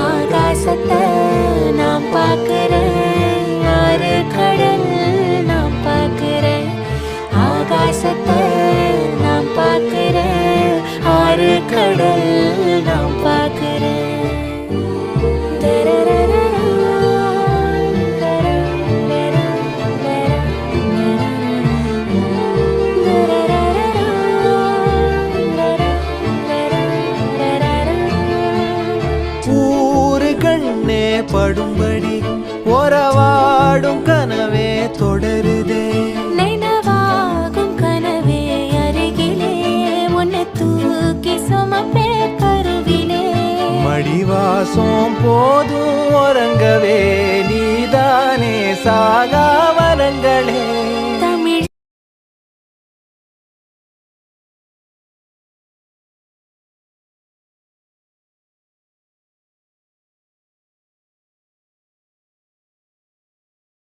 ஆகாசத்தை நான் பார்க்கிறேன், ஆறு கடல் நான் பார்க்கிறேன். ஆகாசத்தை நான் பார்க்கிறேன், ஆறு கடல் நான் பார்க்கிறேன். ஊரு கண்ணே படும்படி உறவாடும் கனவே தொடருதே. நினைவாகும் கனவே அருகிலே உன்னை தூக்கி சுமப்பே கருவிலே. மடிவாசம் போதும்